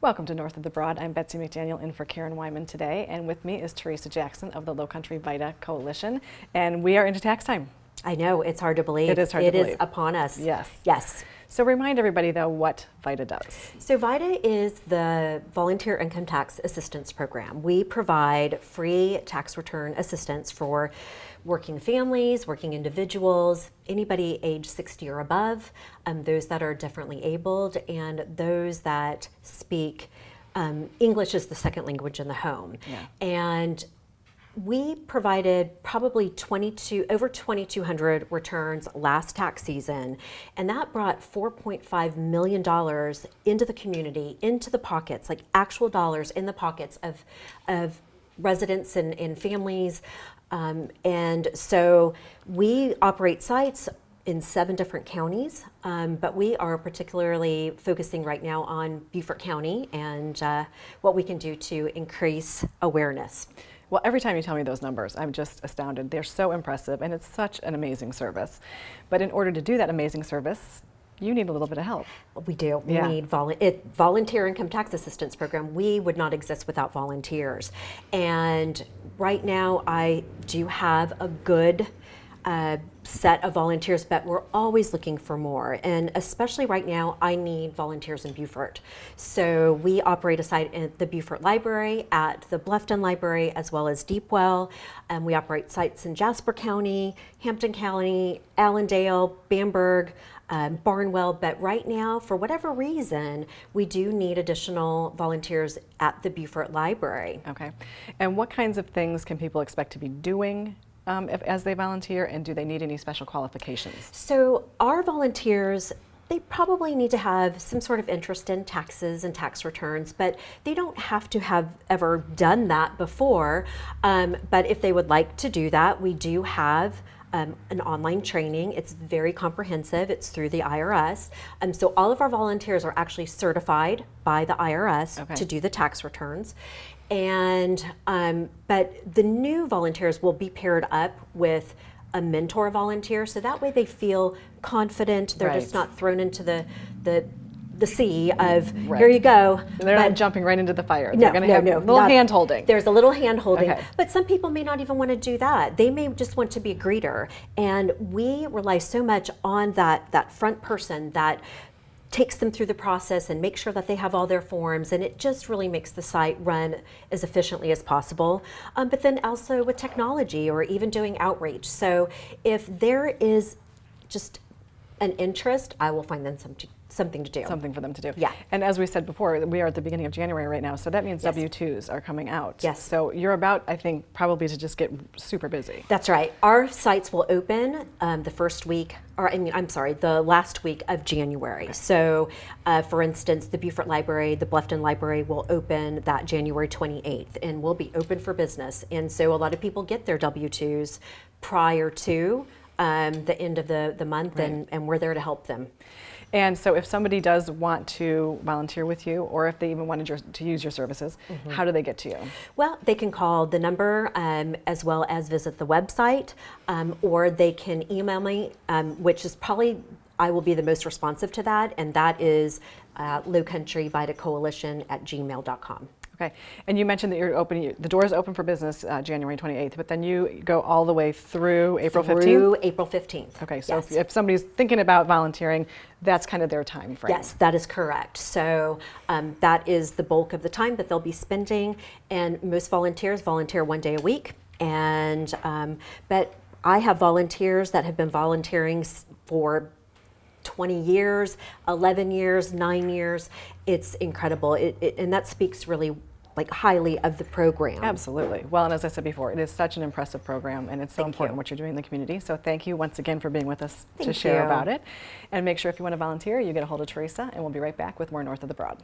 Welcome to North of the Broad. I'm Betsy McDaniel in for Karen Wyman today, and with me is Theresa Jackson of the Lowcountry VITA-Coalition, and we are into tax time. I know, it's hard to believe. It is hard to believe. It is upon us. Yes. Yes. So remind everybody, though, what VITA does. So VITA is the Volunteer Income Tax Assistance Program. We provide free tax return assistance for working families, working individuals, anybody age 60 or above, those that are differently abled, and those that speak English as the second language in the home. Yeah. And we provided probably over 2,200 returns last tax season, and that brought $4.5 million into the community, into the pockets, like actual dollars in the pockets of residents and families. And so we operate sites in 7 different counties, but we are particularly focusing right now on Beaufort County and what we can do to increase awareness. Well, every time you tell me those numbers, I'm just astounded. They're so impressive, and it's such an amazing service. But in order to do that amazing service, you need a little bit of help. We do. We need Volunteer Income Tax Assistance Program. We would not exist without volunteers. And right now, I do have a good set of volunteers, but we're always looking for more. And especially right now, I need volunteers in Beaufort. So we operate a site at the Beaufort Library, at the Bluffton Library, as well as Deepwell. We operate sites in Jasper County, Hampton County, Allendale, Bamberg, Barnwell, but right now, for whatever reason, we do need additional volunteers at the Beaufort Library. Okay. And what kinds of things can people expect to be doing as they volunteer, and do they need any special qualifications? So our volunteers, they probably need to have some sort of interest in taxes and tax returns, but they don't have to have ever done that before. But if they would like to do that, we do have an online training. It's very comprehensive. It's through the IRS. So all of our volunteers are actually certified by the IRS to do the tax returns. And but the new volunteers will be paired up with a mentor volunteer, so that way they feel confident. They're just not thrown into the sea of here you go. They're not jumping right into the fire. No, They're going to have a little hand holding. There's a little hand holding, but some people may not even want to do that. They may just want to be a greeter, and we rely so much on that front person that takes them through the process and make sure that they have all their forms, and it just really makes the site run as efficiently as possible. But then also with technology or even doing outreach. So if there is just an interest, I will find them something to do. Something for them to do. Yeah. And as we said before, we are at the beginning of January right now, so that means W-2s are coming out. Yes. So you're about, I think, probably to just get super busy. That's right. Our sites will open the last week of January. So, for instance, the Beaufort Library, the Bluffton Library will open that January 28th, and will be open for business. And so a lot of people get their W-2s prior to the end of the month, and we're there to help them. And so if somebody does want to volunteer with you, or if they even wanted to use your services, how do they get to you? Well, they can call the number as well as visit the website, or they can email me, which is probably, I will be the most responsive to that, and that is LowcountryVITACoalition@gmail.com. Okay, and you mentioned that you're opening, the door is open for business January 28th, but then you go all the way through April 15th? Through April 15th. Okay, so if somebody's thinking about volunteering, that's kind of their time frame. Yes, that is correct. So that is the bulk of the time that they'll be spending, and most volunteers volunteer 1 day a week. And but I have volunteers that have been volunteering for 20 years, 11 years, 9 years. It's incredible. And that speaks really highly of the program. Absolutely. Well, and as I said before, it is such an impressive program, and it's so important what you're doing in the community. So thank you once again for being with us to share about it. And make sure if you want to volunteer, you get a hold of Theresa, and we'll be right back with more North of the Broad.